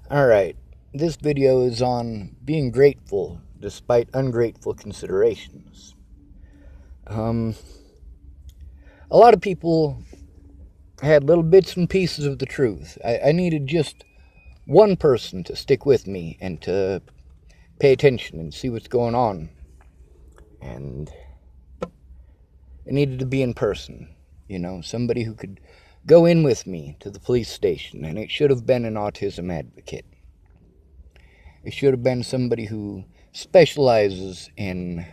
Alright, this video is on being grateful despite ungrateful considerations. A lot of people had little bits and pieces of the truth. I needed just one person to stick with me and to pay attention and see what's going on. And it needed to be in person, somebody who could go in with me to the police station, and it should have been an autism advocate. It should have been somebody who specializes in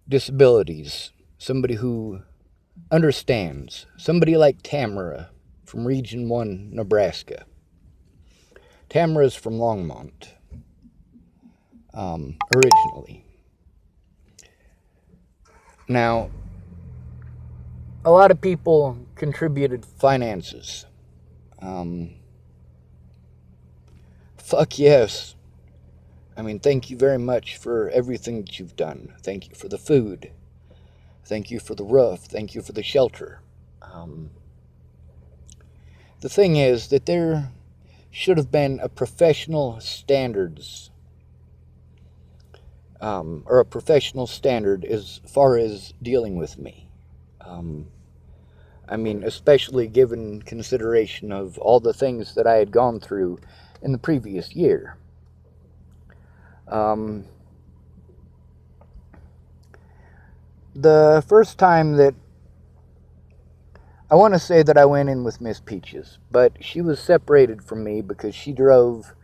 disabilities, somebody who understands, somebody like Tamara from Region 1, Nebraska. Tamara's from Longmont, originally. Now, a lot of people contributed finances. Fuck yes. Thank you very much for everything that you've done. Thank you for the food. Thank you for the roof. Thank you for the shelter. The thing is that there should have been a professional standards, or a professional standard as far as dealing with me. Especially given consideration of all the things that I had gone through in the previous year. The first time that I want to say that I went in with Miss Peaches, but she was separated from me because she drove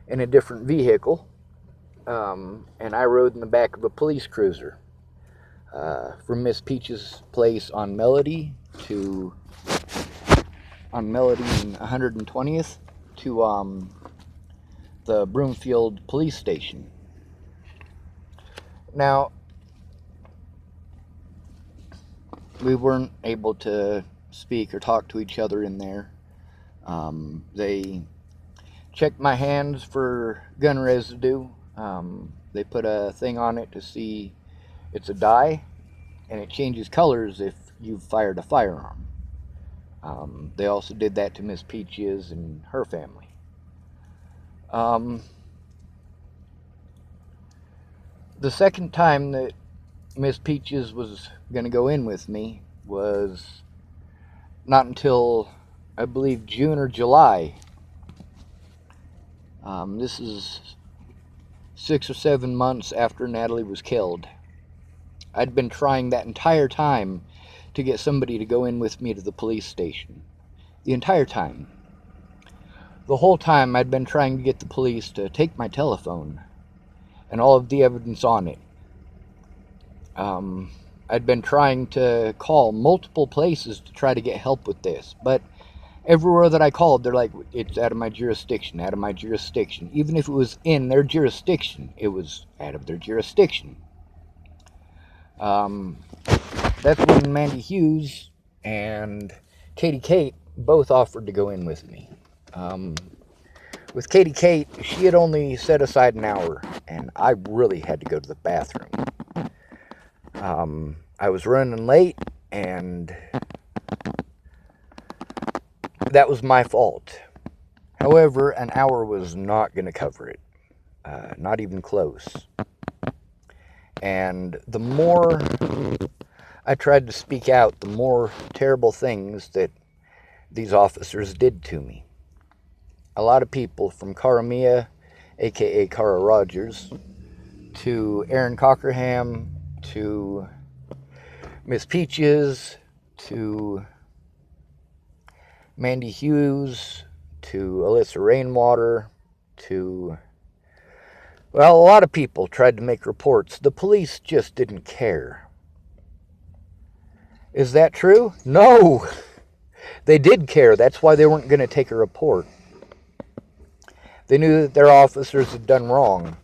in a different vehicle, and I rode in the back of a police cruiser from Miss Peaches' place on Melody and 120th to the Broomfield police station. Now, we weren't able to speak or talk to each other in there. They checked my hands for gun residue. They put a thing on it to see it's a dye, and it changes colors if you've fired a firearm. They also did that to Miss Peaches and her family. The second time that Miss Peaches was going to go in with me was not until, I believe, June or July. This is 6 or 7 months after Natalie was killed. I'd been trying that entire time to get somebody to go in with me to the police station. The entire time. The whole time I'd been trying to get the police to take my telephone and all of the evidence on it. I'd been trying to call multiple places to try to get help with this, but everywhere that I called, they're like, it's out of my jurisdiction, out of my jurisdiction. Even if it was in their jurisdiction, it was out of their jurisdiction. That's when Mandy Hughes and Katie Kate both offered to go in with me. With Katie Kate, she had only set aside an hour, and I really had to go to the bathroom. I was running late, and that was my fault. However, an hour was not going to cover it. Not even close. And the more I tried to speak out, the more terrible things that these officers did to me. A lot of people, from Karamia, aka Cara Rogers, to Aaron Cockerham, to Miss Peaches, to Mandy Hughes, to Alyssa Rainwater, to, well, a lot of people tried to make reports. The police just didn't care. Is that true? No! They did care. That's why they weren't going to take a report. They knew that their officers had done wrong.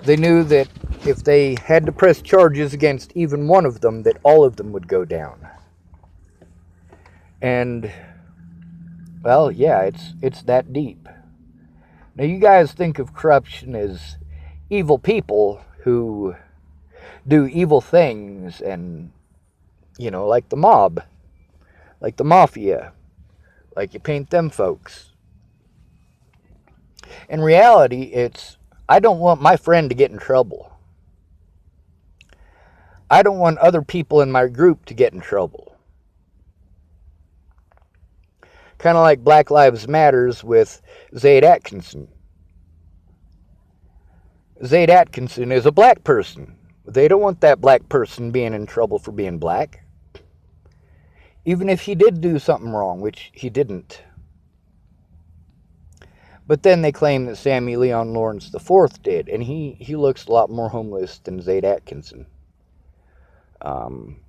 They knew that if they had to press charges against even one of them, that all of them would go down. And, well, yeah, it's that deep. Now, you guys think of corruption as evil people who do evil things and, like the mob, like the mafia, like you paint them folks. In reality, it's, I don't want my friend to get in trouble. I don't want other people in my group to get in trouble. Kind of like Black Lives Matters with Zaid Atkinson. Zaid Atkinson is a black person. They don't want that black person being in trouble for being black. Even if he did do something wrong, which he didn't. But then they claim that Sammy Leon Lawrence IV did, and he looks a lot more homeless than Zaid Atkinson.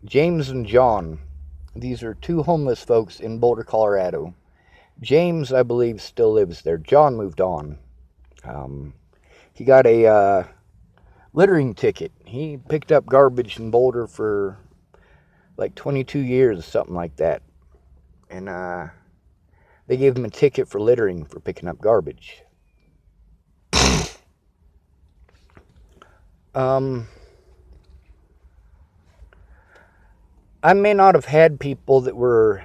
James and John, these are two homeless folks in Boulder, Colorado. James, I believe, still lives there. John moved on. He got a littering ticket. He picked up garbage in Boulder for like 22 years, something like that. And they gave him a ticket for littering for picking up garbage. I may not have had people that were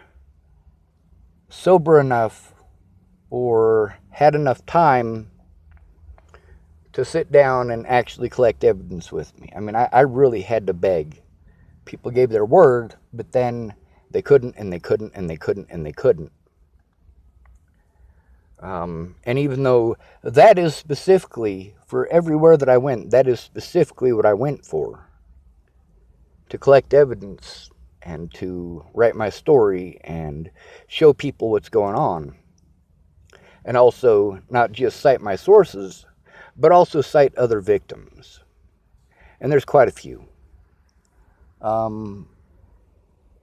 sober enough or had enough time to sit down and actually collect evidence with me. I mean, I really had to beg. People gave their word, but then they couldn't, and they couldn't, and they couldn't, and they couldn't. And even though that is specifically, for everywhere that I went, that is specifically what I went for. To collect evidence and to write my story and show people what's going on. And also not just cite my sources, but also cite other victims. And there's quite a few.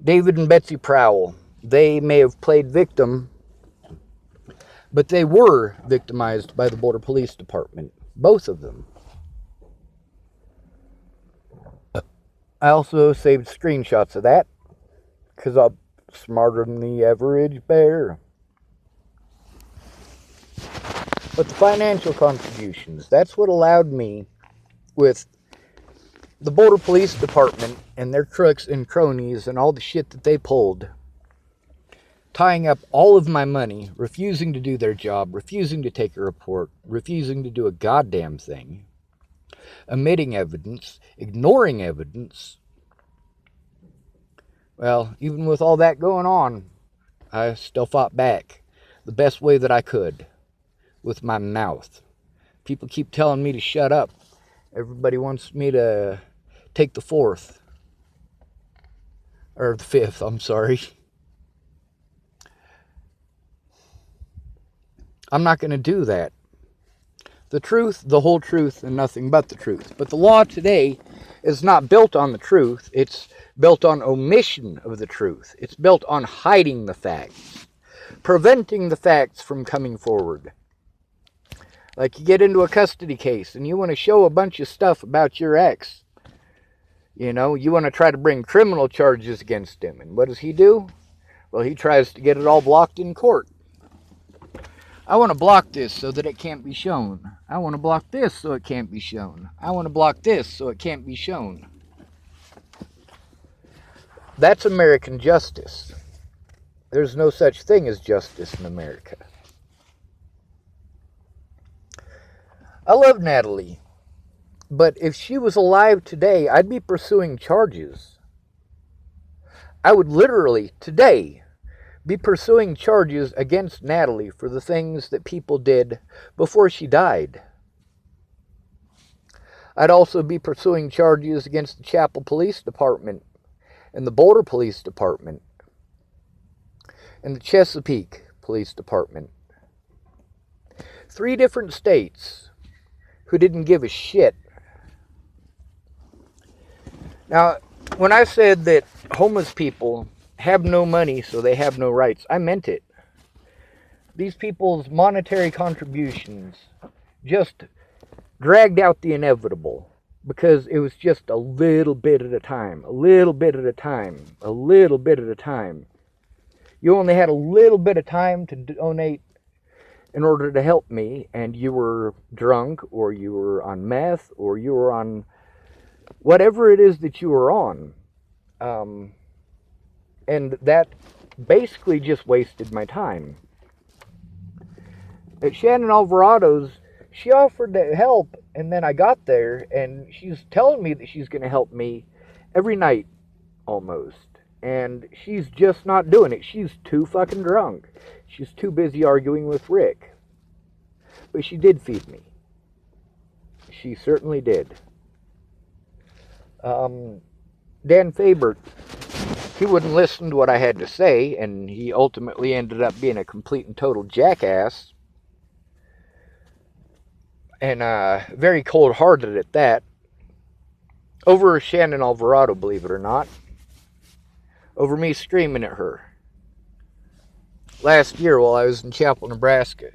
David and Betsy Prowell, they may have played victim, but they were victimized by the Boulder Police Department. Both of them. I also saved screenshots of that, because I'm smarter than the average bear. But the financial contributions, that's what allowed me, with the Boulder Police Department and their crooks and cronies and all the shit that they pulled, tying up all of my money, refusing to do their job, refusing to take a report, refusing to do a goddamn thing, omitting evidence, ignoring evidence. Well, even with all that going on, I still fought back the best way that I could, with my mouth. People keep telling me to shut up. Everybody wants me to take the fourth. Or the fifth, I'm sorry. I'm not going to do that. The truth, the whole truth, and nothing but the truth. But the law today is not built on the truth. It's built on omission of the truth. It's built on hiding the facts. Preventing the facts from coming forward. Like you get into a custody case and you want to show a bunch of stuff about your ex. You know, you want to try to bring criminal charges against him. And what does he do? Well, he tries to get it all blocked in court. I want to block this so that it can't be shown. I want to block this so it can't be shown. I want to block this so it can't be shown. That's American justice. There's no such thing as justice in America. I love Natalie, but if she was alive today, I'd be pursuing charges. I would literally, today, be pursuing charges against Natalie for the things that people did before she died. I'd also be pursuing charges against the Chapel Police Department and the Boulder Police Department and the Chesapeake Police Department. 3 different states who didn't give a shit. Now, when I said that homeless people have no money, so they have no rights, I meant it. These people's monetary contributions just dragged out the inevitable, because it was just a little bit at a time, a little bit at a time, a little bit at a time. You only had a little bit of time to donate in order to help me, and you were drunk, or you were on meth, or you were on whatever it is that you were on. And that basically just wasted my time. At Shannon Alvarado's, She offered to help, and then I got there, and she's telling me that she's going to help me every night almost. And she's just not doing it. She's too fucking drunk. She's too busy arguing with Rick. But she did feed me. She certainly did. Dan Faber, he wouldn't listen to what I had to say, and he ultimately ended up being a complete and total jackass. And very cold-hearted at that. Over Shannon Alvarado, believe it or not. Over me screaming at her. Last year while I was in Chapel, Nebraska.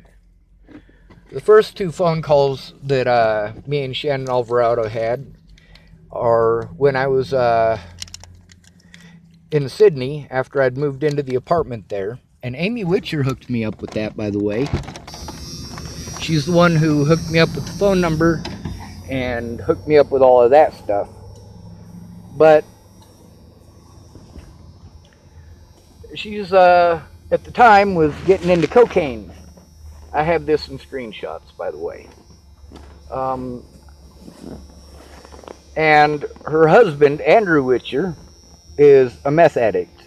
The first two phone calls that me and Shannon Alvarado had are when I was in Sydney after I'd moved into the apartment there. And Amy Witcher hooked me up with that, by the way. She's the one who hooked me up with the phone number and hooked me up with all of that stuff. But she's, at the time, was getting into cocaine. I have this in screenshots, by the way. And her husband, Andrew Witcher, is a meth addict.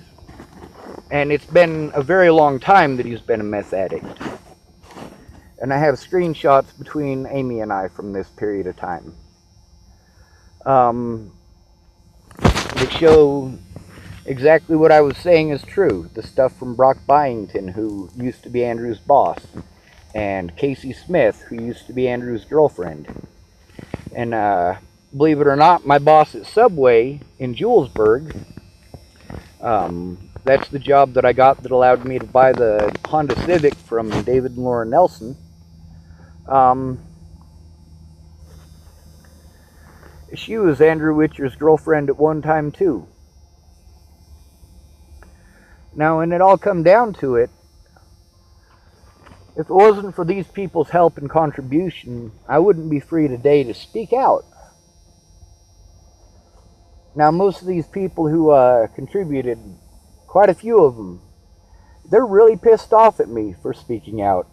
And it's been a very long time that he's been a meth addict. And I have screenshots between Amy and I from this period of time. That show exactly what I was saying is true. The stuff from Brock Byington, who used to be Andrew's boss. And Casey Smith, who used to be Andrew's girlfriend. And believe it or not, my boss at Subway in Julesburg, that's the job that I got that allowed me to buy the Honda Civic from David and Laura Nelson. She was Andrew Witcher's girlfriend at one time too. Now, when it all come down to it, if it wasn't for these people's help and contribution, I wouldn't be free today to speak out. Now, most of these people who contributed, quite a few of them, they're really pissed off at me for speaking out.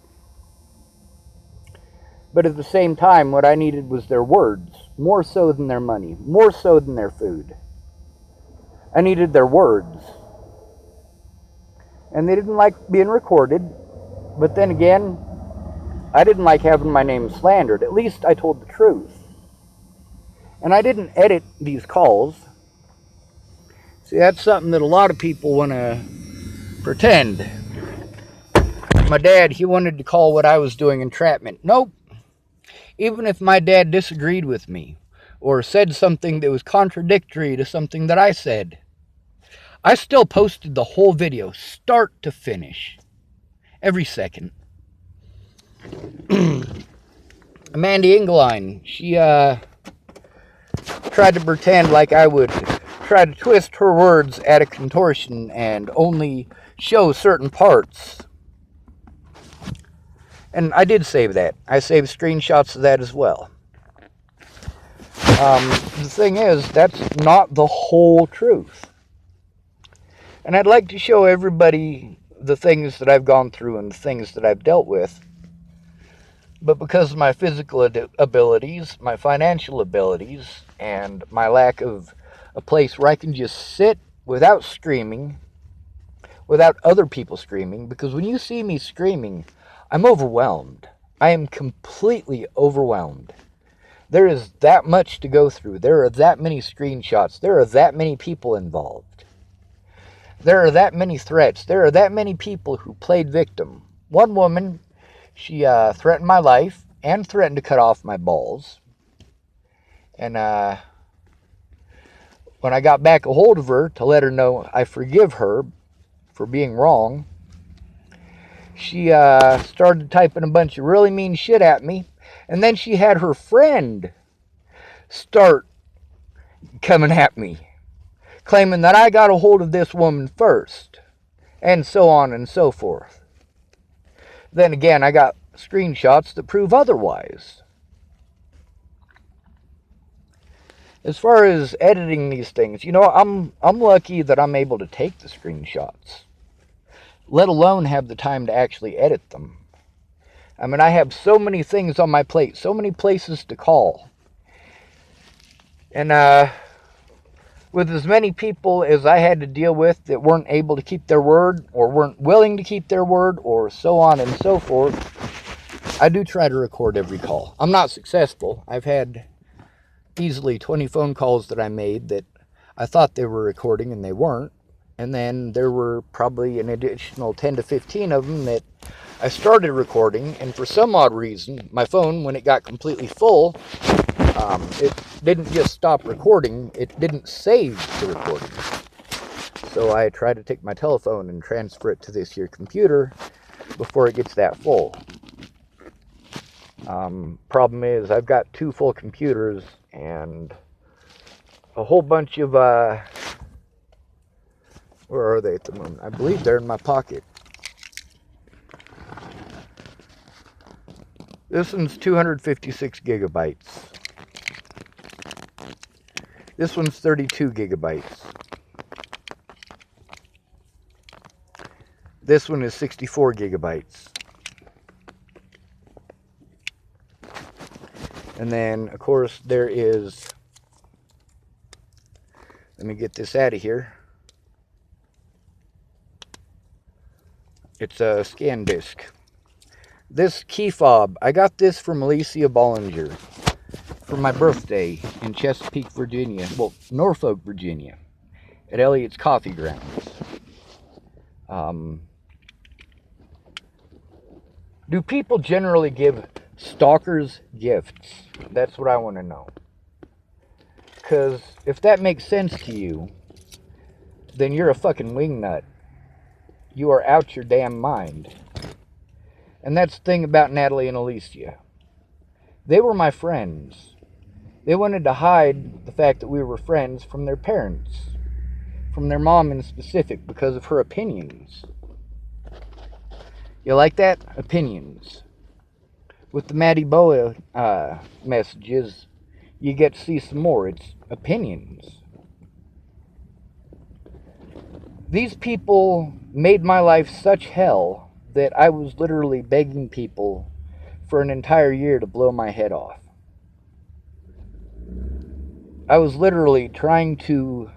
But at the same time, what I needed was their words, more so than their money, more so than their food. I needed their words. And they didn't like being recorded, but then again, I didn't like having my name slandered. At least I told the truth. And I didn't edit these calls. See, that's something that a lot of people want to pretend. My dad, he wanted to call what I was doing entrapment. Nope. Even if my dad disagreed with me or said something that was contradictory to something that I said, I still posted the whole video, start to finish, every second. Amanda Engeline, she tried to pretend like I would try to twist her words at a contortion and only show certain parts. And I did save that. I saved screenshots of that as well. The thing is, that's not the whole truth. And I'd like to show everybody the things that I've gone through and the things that I've dealt with. But because of my physical abilities, my financial abilities, and my lack of a place where I can just sit without screaming, without other people screaming, because when you see me screaming, I'm overwhelmed. I am completely overwhelmed. There is that much to go through. There are that many screenshots. There are that many people involved. There are that many threats. There are that many people who played victim. One woman, she threatened my life and threatened to cut off my balls. And when I got back a hold of her to let her know I forgive her for being wrong, she started typing a bunch of really mean shit at me. And then she had her friend start coming at me, claiming that I got a hold of this woman first, and so on and so forth. Then again, I got screenshots that prove otherwise. As far as editing these things, you know, I'm lucky that I'm able to take the screenshots, let alone have the time to actually edit them. I mean, I have so many things on my plate, so many places to call. And with as many people as I had to deal with that weren't able to keep their word or weren't willing to keep their word or so on and so forth, I do try to record every call. I'm not successful. I've had easily 20 phone calls that I made that I thought they were recording and they weren't. And then there were probably an additional 10 to 15 of them that I started recording, and for some odd reason, my phone, when it got completely full, it didn't just stop recording, it didn't save the recording. So I tried to take my telephone and transfer it to this here computer before it gets that full. Problem is, I've got 2 full computers and a whole bunch of, where are they at the moment? I believe they're in my pocket. This one's 256 gigabytes. This one's 32 gigabytes. This one is 64 gigabytes. And then, of course, there is, let me get this out of here. It's a scan disk. This key fob, I got this from Alicia Bollinger for my birthday in Chesapeake, Virginia. Well, Norfolk, Virginia, at Elliot's Coffee Grounds. Do people generally give stalkers gifts? That's what I want to know. Because if that makes sense to you, then you're a fucking wingnut. You are out your damn mind. And that's the thing about Natalie and Alicia. They were my friends. They wanted to hide the fact that we were friends from their parents. From their mom in specific, because of her opinions. You like that? Opinions. With the Maddie Boa messages, you get to see some more. It's opinions. These people made my life such hell that I was literally begging people for an entire year to blow my head off. I was literally trying to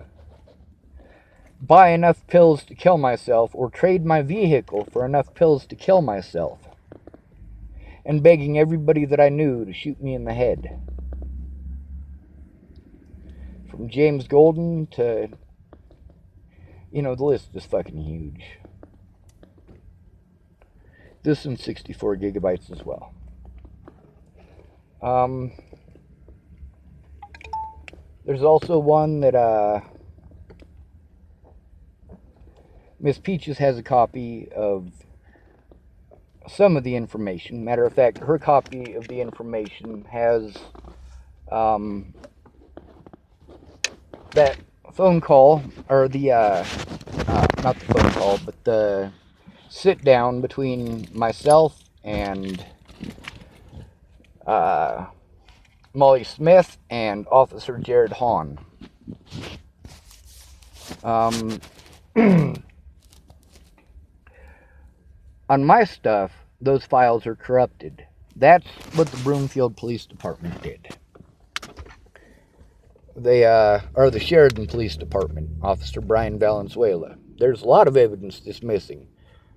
buy enough pills to kill myself or trade my vehicle for enough pills to kill myself. And begging everybody that I knew to shoot me in the head. From James Golden to, you know, the list is fucking huge. This one's 64 gigabytes as well. There's also one that Miss Peaches has a copy of some of the information. Matter of fact, her copy of the information has that phone call, or the not the phone call, but the sit down between myself and Molly Smith and Officer Jared Hahn. On my stuff, those files are corrupted. That's what the Broomfield Police Department did. They are the Sheridan Police Department, Officer Brian Valenzuela. There's a lot of evidence that's missing.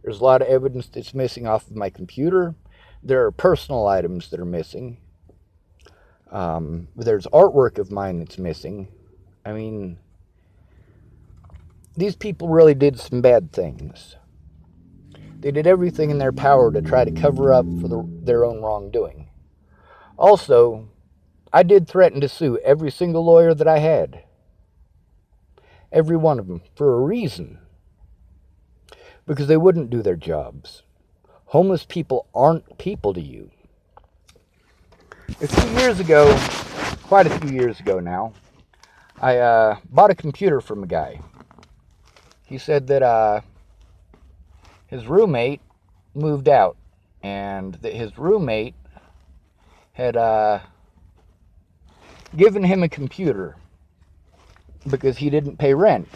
There's a lot of evidence that's missing off of my computer. There are personal items that are missing. There's artwork of mine that's missing. I mean, these people really did some bad things. They did everything in their power to try to cover up for their own wrongdoing. Also, I did threaten to sue every single lawyer that I had. Every one of them, for a reason. Because they wouldn't do their jobs. Homeless people aren't people to you. A few years ago, quite a few years ago now, I bought a computer from a guy. He said that his roommate moved out, and that his roommate had given him a computer because he didn't pay rent,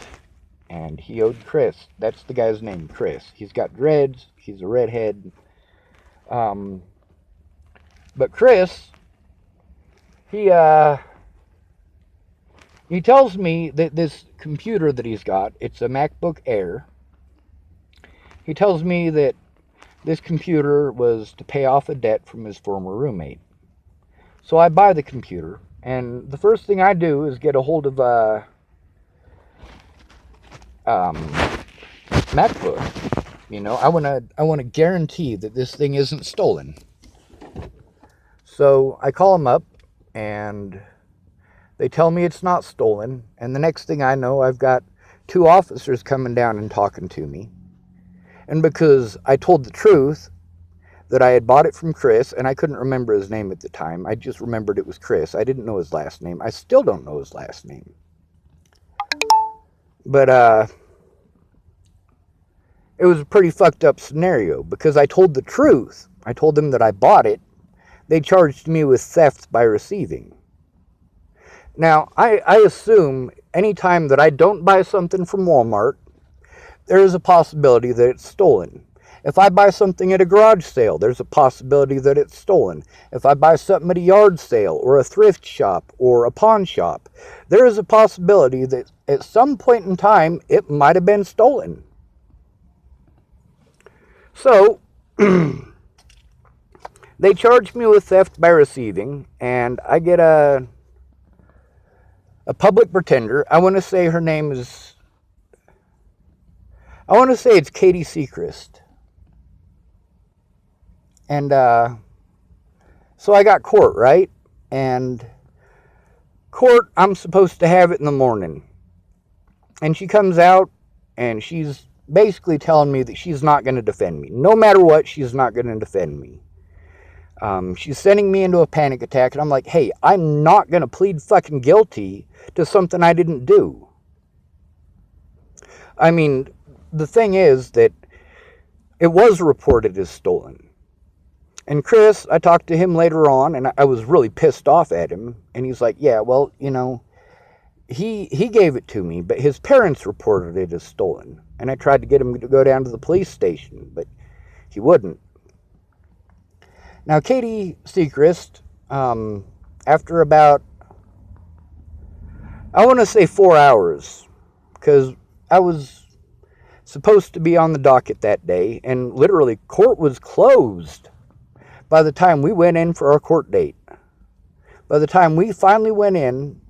and he owed Chris. That's the guy's name, Chris. He's got dreads. He's a redhead. But Chris, he tells me that this computer that he's got, it's a MacBook Air. He tells me that this computer was to pay off a debt from his former roommate. So I buy the computer, and the first thing I do is get a hold of MacBook. You know, I want to guarantee that this thing isn't stolen. So I call them up, and they tell me it's not stolen. And the next thing I know, I've got 2 officers coming down and talking to me. And because I told the truth, that I had bought it from Chris, and I couldn't remember his name at the time. I just remembered it was Chris. I didn't know his last name. I still don't know his last name. But it was a pretty fucked up scenario because I told the truth. I told them that I bought it. They charged me with theft by receiving. Now, I assume anytime that I don't buy something from Walmart, there is a possibility that it's stolen. If I buy something at a garage sale, there's a possibility that it's stolen. If I buy something at a yard sale or a thrift shop or a pawn shop, there is a possibility that at some point in time, it might have been stolen. So, they charge me with theft by receiving, and I get a public pretender. I want to say her name is, I want to say it's Katie Sechrist. And so I got court, right? And court, I'm supposed to have it in the morning. And she comes out, and she's basically telling me that she's not going to defend me. No matter what, she's not going to defend me. She's sending me into a panic attack, and I'm like, hey, I'm not going to plead fucking guilty to something I didn't do. I mean, the thing is that it was reported as stolen. And Chris, I talked to him later on, and I was really pissed off at him. And he's like, yeah, well, you know, he gave it to me, but his parents reported it as stolen. And I tried to get him to go down to the police station, but he wouldn't. Now, Katie Sechrist, after about, I want to say 4 hours, because I was supposed to be on the docket that day, and literally court was closed by the time we went in for our court date. By the time we finally went in,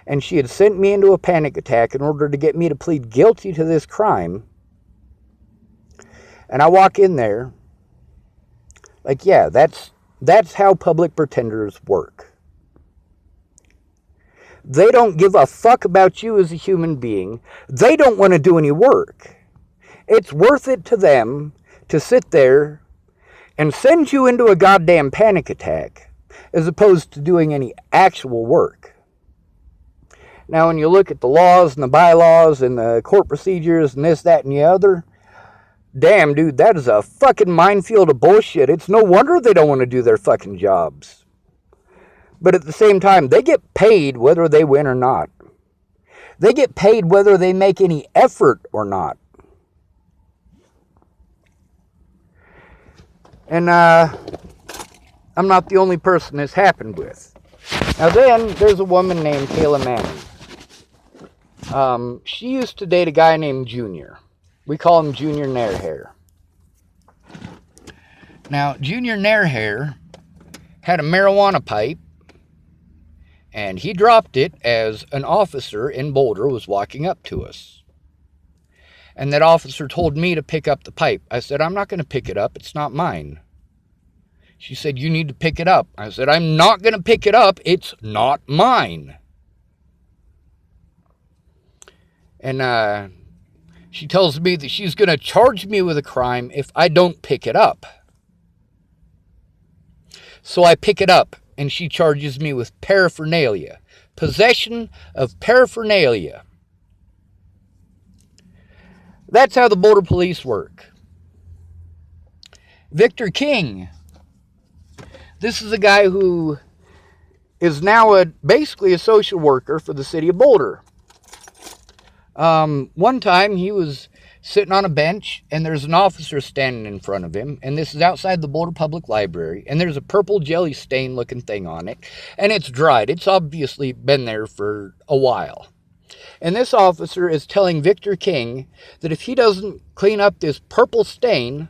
and she had sent me into a panic attack in order to get me to plead guilty to this crime, and I walk in there, like, yeah, that's how public pretenders work. They don't give a fuck about you as a human being. They don't want to do any work. It's worth it to them to sit there and send you into a goddamn panic attack as opposed to doing any actual work. Now, when you look at the laws and the bylaws and the court procedures and this, that, and the other, damn, dude, that is a fucking minefield of bullshit. It's no wonder they don't want to do their fucking jobs. But at the same time, they get paid whether they win or not. They get paid whether they make any effort or not. And I'm not the only person this happened with. Now then, there's a woman named Kayla Manning. She used to date a guy named Junior. We call him Junior Nairhair. Now, Junior Nairhair had a marijuana pipe, and he dropped it as an officer in Boulder was walking up to us. And that officer told me to pick up the pipe. I said, I'm not going to pick it up. It's not mine. She said, you need to pick it up. I said, I'm not going to pick it up. It's not mine. And she tells me that she's going to charge me with a crime if I don't pick it up. So I pick it up, and she charges me with paraphernalia. Possession of paraphernalia. That's how the Boulder police work. Victor King. This is a guy who is now basically a social worker for the city of Boulder. One time he was sitting on a bench, and there's an officer standing in front of him, and this is outside the Boulder Public Library, and there's a purple jelly stain looking thing on it, and it's dried. It's obviously been there for a while. And this officer is telling Victor King that if he doesn't clean up this purple stain,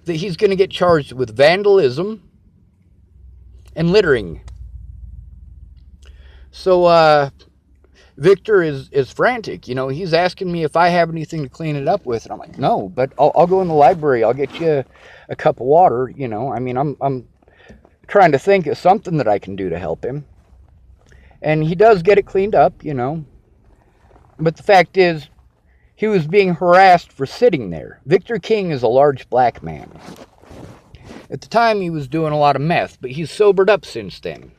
that he's going to get charged with vandalism and littering. So, Victor is frantic. You know, he's asking me if I have anything to clean it up with. And I'm like, no, but I'll go in the library. I'll get you a cup of water. You know, I mean, I'm trying to think of something that I can do to help him. And he does get it cleaned up, you know. But the fact is, he was being harassed for sitting there. Victor King is a large black man. At the time, he was doing a lot of meth, but he's sobered up since then.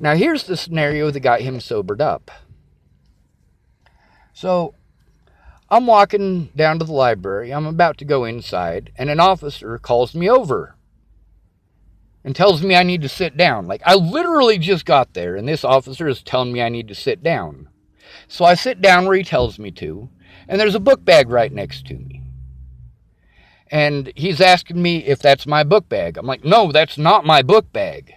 Now, here's the scenario that got him sobered up. So, I'm walking down to the library. I'm about to go inside, and an officer calls me over and tells me I need to sit down. Like, I literally just got there, and this officer is telling me I need to sit down. So I sit down where he tells me to, and there's a book bag right next to me. And he's asking me if that's my book bag. I'm like, no, that's not my book bag.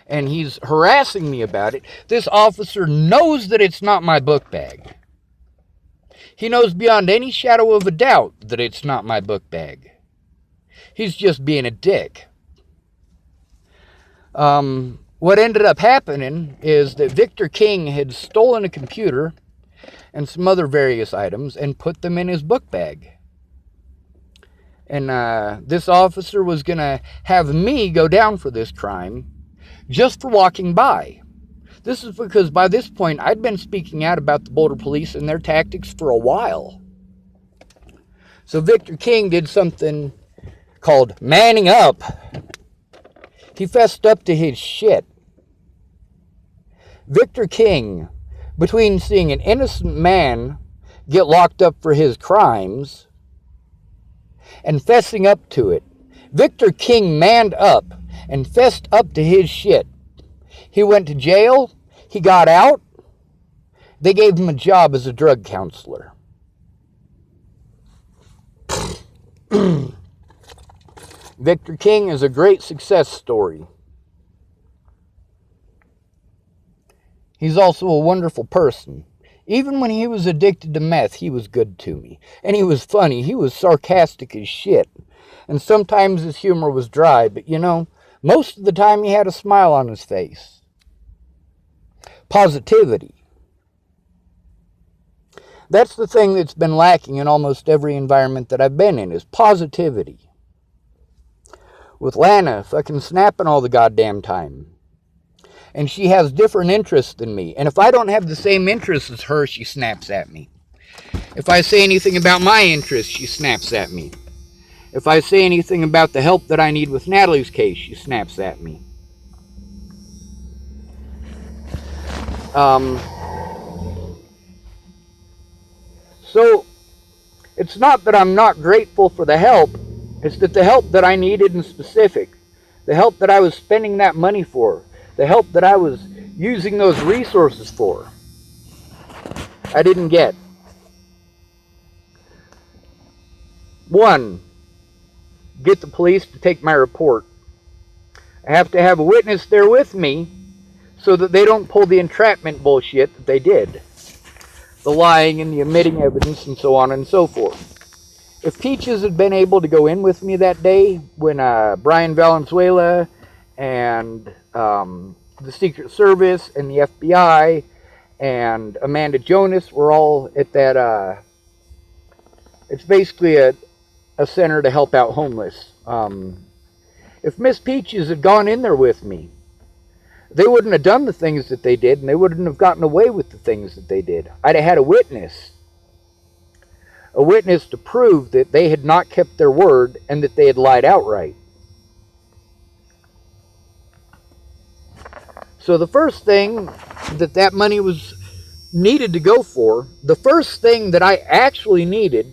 And he's harassing me about it. This officer knows that it's not my book bag. He knows beyond any shadow of a doubt that it's not my book bag. He's just being a dick. What ended up happening is that Victor King had stolen a computer and some other various items and put them in his book bag. And this officer was going to have me go down for this crime just for walking by. This is because by this point I'd been speaking out about the Boulder police and their tactics for a while. So Victor King did something called manning up. He fessed up to his shit. Victor King, between seeing an innocent man get locked up for his crimes and fessing up to it, Victor King manned up and fessed up to his shit. He went to jail. He got out. They gave him a job as a drug counselor. Victor King is a great success story. He's also a wonderful person. Even when he was addicted to meth, he was good to me. And he was funny. He was sarcastic as shit. And sometimes his humor was dry, but you know, most of the time he had a smile on his face. Positivity. That's the thing that's been lacking in almost every environment that I've been in, is positivity. With Lana fucking snapping all the goddamn time. And she has different interests than me. And if I don't have the same interests as her, she snaps at me. If I say anything about my interests, she snaps at me. If I say anything about the help that I need with Natalie's case, she snaps at me. So, it's not that I'm not grateful for the help. It's that the help that I needed in specific, the help that I was spending that money for, the help that I was using those resources for, I didn't get. One, get the police to take my report. I have to have a witness there with me so that they don't pull the entrapment bullshit that they did. The lying and the omitting evidence and so on and so forth. If Peaches had been able to go in with me that day when Brian Valenzuela and the Secret Service and the FBI and Amanda Jonas were all at that, it's basically a center to help out homeless. If Miss Peaches had gone in there with me, they wouldn't have done the things that they did, and they wouldn't have gotten away with the things that they did. I'd have had a witness to prove that they had not kept their word and that they had lied outright. So the first thing that money was needed to go for, the first thing that I actually needed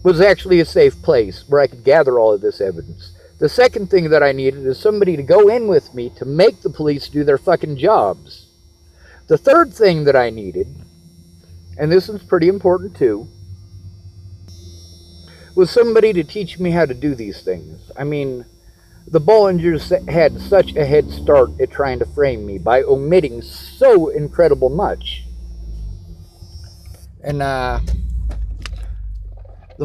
was actually a safe place where I could gather all of this evidence. The second thing that I needed is somebody to go in with me to make the police do their fucking jobs. The third thing that I needed and this is pretty important too, was somebody to teach me how to do these things. I mean, the Bollingers had such a head start at trying to frame me by omitting so incredible much. And the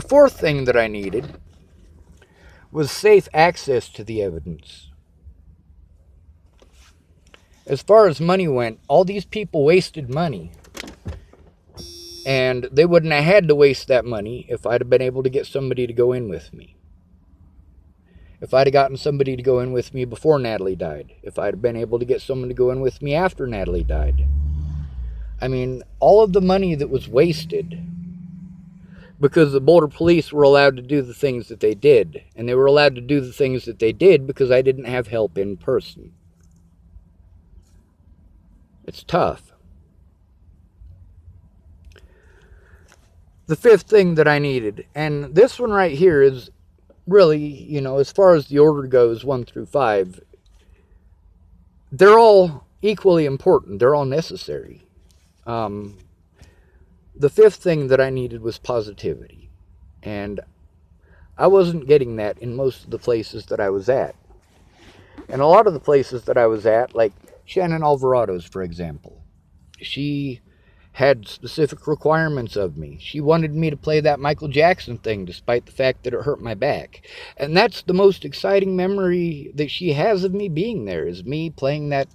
fourth thing that I needed was safe access to the evidence. As far as money went, all these people wasted money. And they wouldn't have had to waste that money if I'd have been able to get somebody to go in with me. If I'd have gotten somebody to go in with me before Natalie died. If I'd have been able to get someone to go in with me after Natalie died. I mean, all of the money that was wasted because the Boulder police were allowed to do the things that they did. And they were allowed to do the things that they did because I didn't have help in person. It's tough. The fifth thing that I needed, and this one right here is really, you know, as far as the order goes, 1 through 5, they're all equally important. They're all necessary. The fifth thing that I needed was positivity. And I wasn't getting that in most of the places that I was at. And a lot of the places that I was at, like Shannon Alvarado's, for example, she had specific requirements of me. She wanted me to play that Michael Jackson thing despite the fact that it hurt my back. And that's the most exciting memory that she has of me being there, is me playing that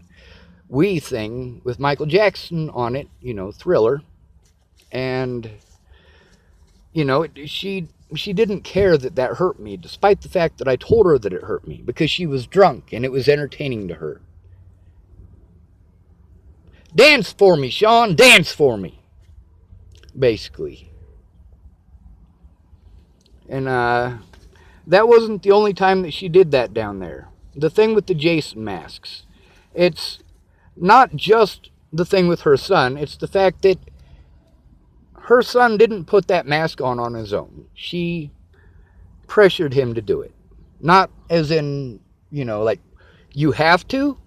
Wii thing with Michael Jackson on it, you know, Thriller. And, you know, she didn't care that that hurt me, despite the fact that I told her that it hurt me, because she was drunk and it was entertaining to her. Dance for me, Sean, dance for me, basically. And that wasn't the only time that she did that down there. The thing with the Jason masks, it's not just the thing with her son, it's the fact that her son didn't put that mask on his own. She pressured him to do it. Not as in, you know, like, you have to.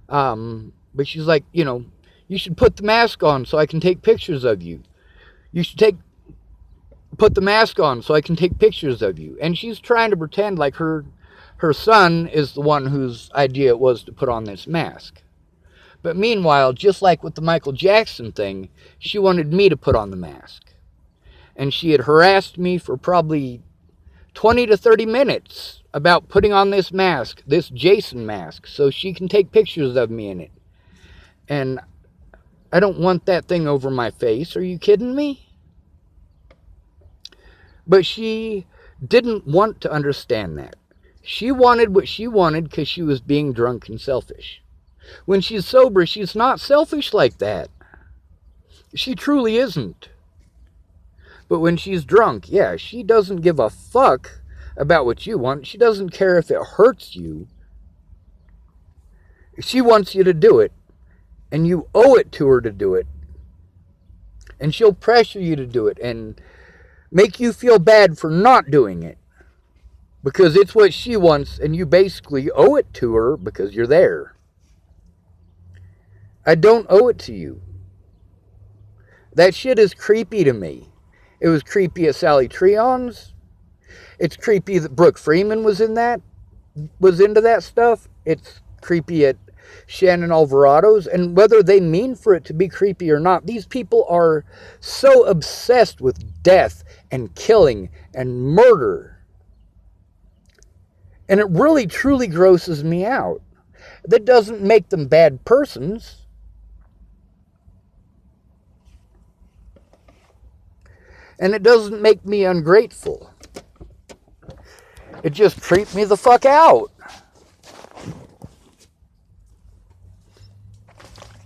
But she's like, you know, you should put the mask on so I can take pictures of you. You should put the mask on so I can take pictures of you. And she's trying to pretend like her son is the one whose idea it was to put on this mask. But meanwhile, just like with the Michael Jackson thing, she wanted me to put on the mask. And she had harassed me for probably 20 to 30 minutes about putting on this mask, this Jason mask, so she can take pictures of me in it. And I don't want that thing over my face. Are you kidding me? But she didn't want to understand that. She wanted what she wanted because she was being drunk and selfish. When she's sober, she's not selfish like that. She truly isn't. But when she's drunk, yeah, she doesn't give a fuck about what you want. She doesn't care if it hurts you. She wants you to do it. And you owe it to her to do it. And she'll pressure you to do it and make you feel bad for not doing it. Because it's what she wants and you basically owe it to her because you're there. I don't owe it to you. That shit is creepy to me. It was creepy at Sally Treon's. It's creepy that Brooke Freeman was into that stuff. It's creepy at Shannon Alvarado's, and whether they mean for it to be creepy or not, these people are so obsessed with death and killing and murder. And it really truly grosses me out. That doesn't make them bad persons. And it doesn't make me ungrateful. It just creeped me the fuck out.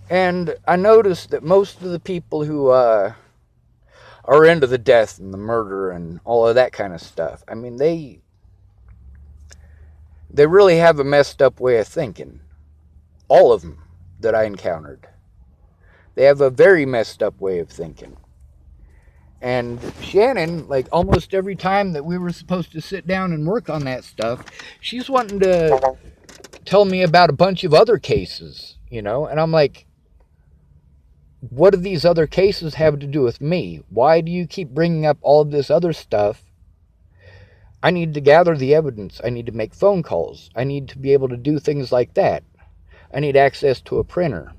And I noticed that most of the people who are into the death and the murder and all of that kind of stuff, I mean, they really have a messed up way of thinking. All of them that I encountered. They have a very messed up way of thinking. And Shannon, like almost every time that we were supposed to sit down and work on that stuff, she's wanting to tell me about a bunch of other cases, you know? And I'm like, what do these other cases have to do with me? Why do you keep bringing up all of this other stuff? I need to gather the evidence. I need to make phone calls. I need to be able to do things like that. I need access to a printer.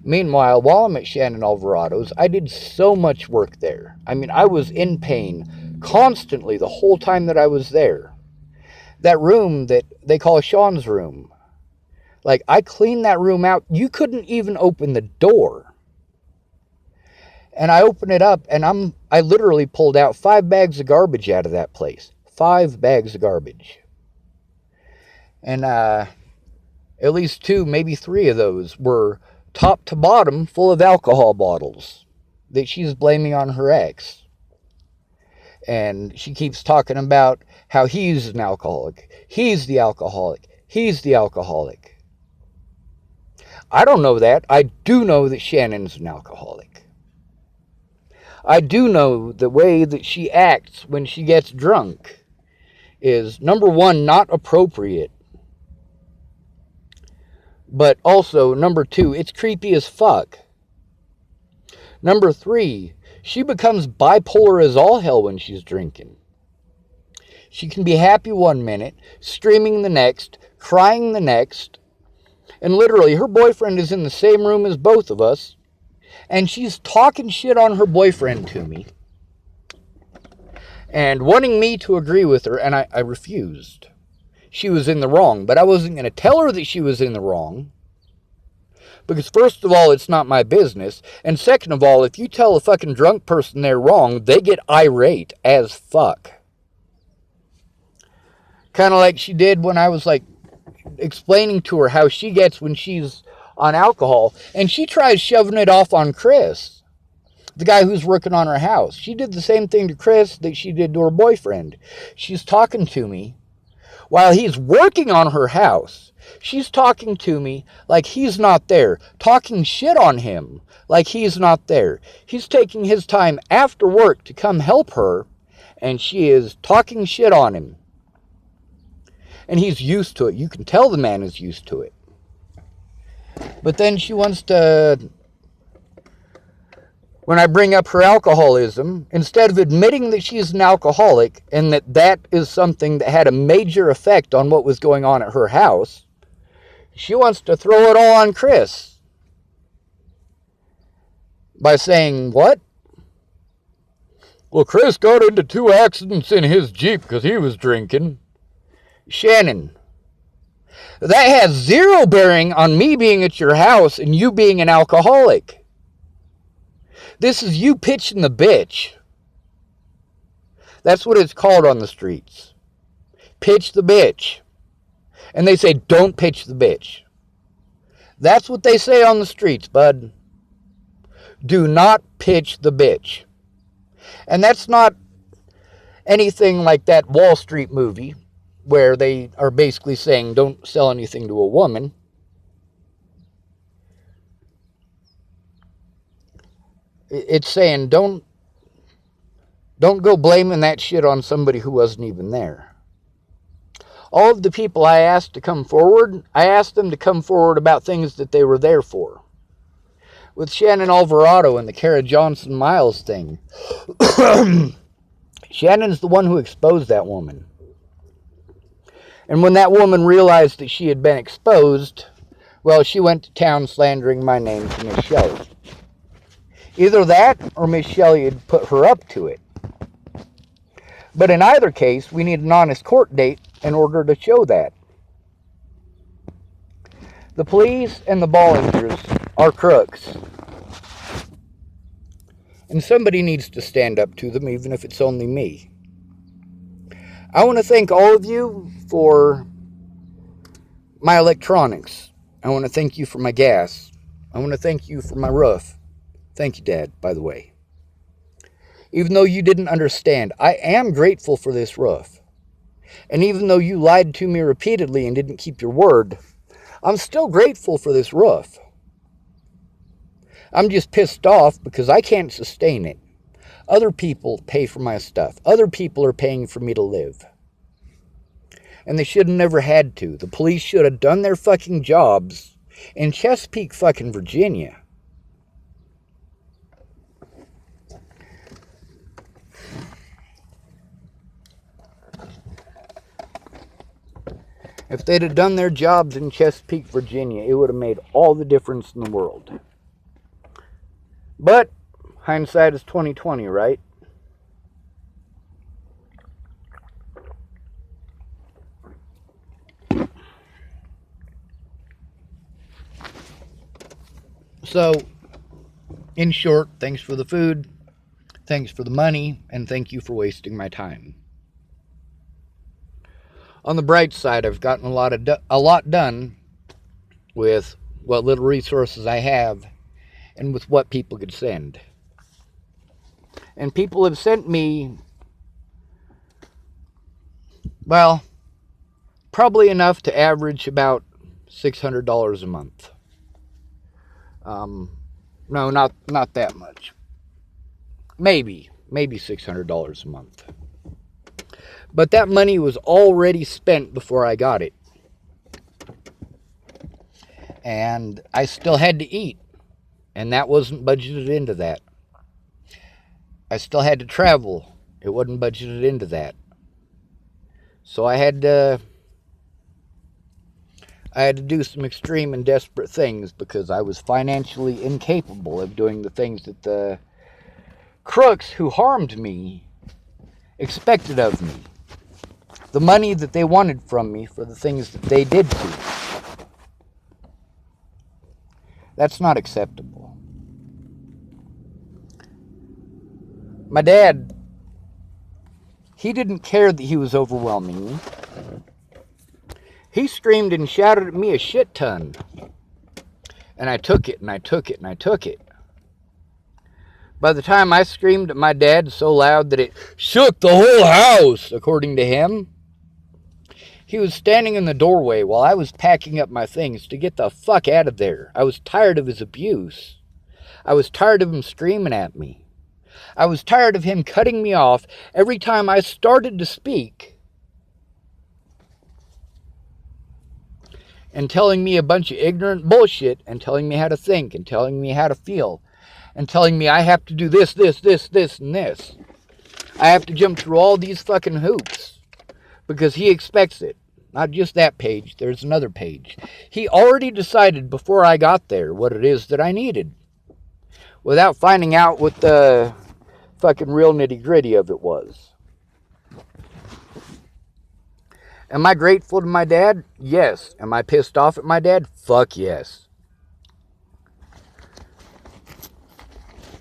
Meanwhile, while I'm at Shannon Alvarado's, I did so much work there. I mean, I was in pain constantly the whole time that I was there. That room that they call Sean's room, like, I cleaned that room out. You couldn't even open the door. And I opened it up, and I literally pulled out 5 bags of garbage out of that place. 5 bags of garbage. And at least 2, maybe 3 of those were top to bottom full of alcohol bottles that she's blaming on her ex. And she keeps talking about how he's an alcoholic. He's the alcoholic. He's the alcoholic. I don't know that. I do know that Shannon's an alcoholic. I do know the way that she acts when she gets drunk is, number one, not appropriate. But also, number 2, it's creepy as fuck. Number 3, she becomes bipolar as all hell when she's drinking. She can be happy one minute, screaming the next, crying the next. And literally, her boyfriend is in the same room as both of us. And she's talking shit on her boyfriend to me. And wanting me to agree with her, and I refused. She was in the wrong, but I wasn't going to tell her that she was in the wrong. Because first of all, it's not my business. And second of all, if you tell a fucking drunk person they're wrong, they get irate as fuck. Kind of like she did when I was like explaining to her how she gets when she's on alcohol. And she tries shoving it off on Chris, the guy who's working on her house. She did the same thing to Chris that she did to her boyfriend. She's talking to me while he's working on her house. She's talking to me like he's not there, talking shit on him like he's not there. He's taking his time after work to come help her, and she is talking shit on him. And he's used to it. You can tell the man is used to it. But then she wants to, when I bring up her alcoholism, instead of admitting that she's an alcoholic and that is something that had a major effect on what was going on at her house, she wants to throw it all on Chris by saying, what? Well, Chris got into 2 accidents in his Jeep because he was drinking. Shannon, that has 0 bearing on me being at your house and you being an alcoholic. This is you pitching the bitch. That's what it's called on the streets. Pitch the bitch. And they say, don't pitch the bitch. That's what they say on the streets, bud. Do not pitch the bitch. And that's not anything like that Wall Street movie where they are basically saying, don't sell anything to a woman. It's saying, don't go blaming that shit on somebody who wasn't even there. All of the people I asked to come forward, I asked them to come forward about things that they were there for. With Shannon Alvarado and the Kara Johnson Miles thing, Shannon's the one who exposed that woman. And when that woman realized that she had been exposed, well, she went to town slandering my name to Miss Shelley. Either that or Miss Shelley had put her up to it. But in either case, we need an honest court date in order to show that. The police and the Bollingers are crooks. And somebody needs to stand up to them, even if it's only me. I want to thank all of you for my electronics. I want to thank you for my gas. I want to thank you for my roof. Thank you, Dad, by the way. Even though you didn't understand, I am grateful for this roof. And even though you lied to me repeatedly and didn't keep your word, I'm still grateful for this roof. I'm just pissed off because I can't sustain it. Other people pay for my stuff. Other people are paying for me to live. And they should have never had to. The police should have done their fucking jobs in Chesapeake fucking Virginia. If they'd have done their jobs in Chesapeake, Virginia, it would have made all the difference in the world. But hindsight is 20/20, right? So, in short, thanks for the food, thanks for the money, and thank you for wasting my time. On the bright side, I've gotten a lot done with what little resources I have and with what people could send. And people have sent me, well, probably enough to average about $600 a month. No, not that much. Maybe $600 a month. But that money was already spent before I got it. And I still had to eat. And that wasn't budgeted into that. I still had to travel. It wasn't budgeted into that. So I had to do some extreme and desperate things because I was financially incapable of doing the things that the crooks who harmed me expected of me. The money that they wanted from me for the things that they did to me. That's not acceptable. My dad, he didn't care that he was overwhelming me. He screamed and shouted at me a shit ton. And I took it, and I took it, and I took it. By the time I screamed at my dad so loud that it shook the whole house, according to him, he was standing in the doorway while I was packing up my things to get the fuck out of there. I was tired of his abuse. I was tired of him screaming at me. I was tired of him cutting me off every time I started to speak and telling me a bunch of ignorant bullshit and telling me how to think and telling me how to feel and telling me I have to do this, this, and this. I have to jump through all these fucking hoops because he expects it. Not just that page, there's another page. He already decided before I got there what it is that I needed without finding out what the fucking real nitty-gritty of it was. Am I grateful to my dad? Yes. Am I pissed off at my dad? Fuck yes.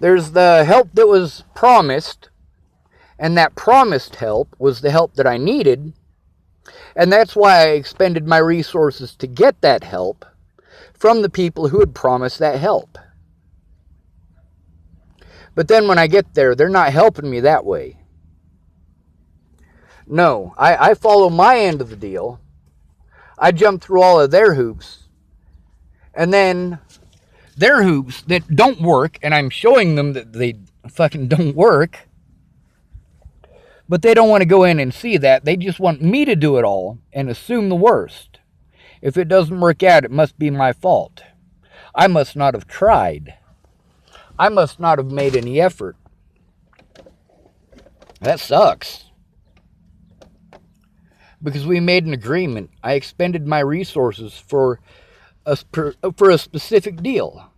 There's the help that was promised, and that promised help was the help that I needed, and that's why I expended my resources to get that help from the people who had promised that help. But then when I get there, they're not helping me that way. No, I follow my end of the deal. I jump through all of their hoops. And then their hoops that don't work, and I'm showing them that they fucking don't work. But they don't want to go in and see that. They just want me to do it all and assume the worst. If it doesn't work out, it must be my fault. I must not have tried. I must not have made any effort. That sucks. Because we made an agreement. I expended my resources for a specific deal.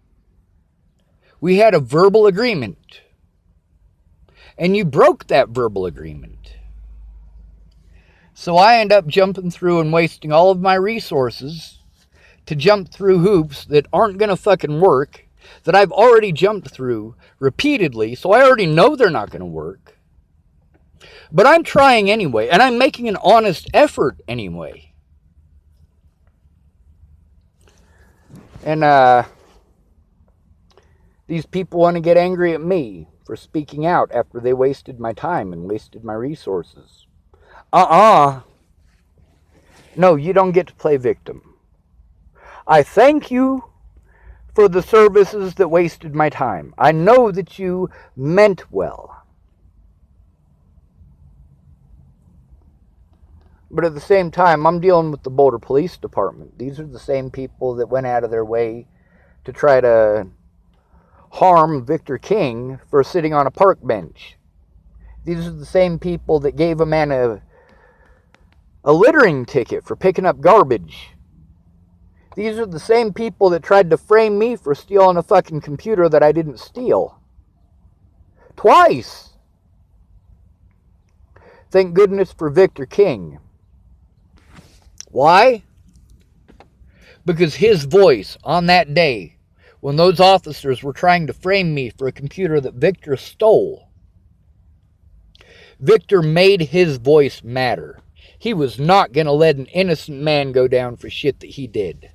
We had a verbal agreement. And you broke that verbal agreement. So I end up jumping through and wasting all of my resources to jump through hoops that aren't going to fucking work, that I've already jumped through repeatedly, so I already know they're not going to work. But I'm trying anyway, and I'm making an honest effort anyway. And these people want to get angry at me for speaking out after they wasted my time and wasted my resources. No, you don't get to play victim. I thank you for the services that wasted my time. I know that you meant well. But at the same time, I'm dealing with the Boulder Police Department. These are the same people that went out of their way to try to harm Victor King for sitting on a park bench. These are the same people that gave a man a littering ticket for picking up garbage. These are the same people that tried to frame me for stealing a fucking computer that I didn't steal. Twice. Thank goodness for Victor King. Why? Because his voice on that day, when those officers were trying to frame me for a computer that Victor stole, Victor made his voice matter. He was not going to let an innocent man go down for shit that he did.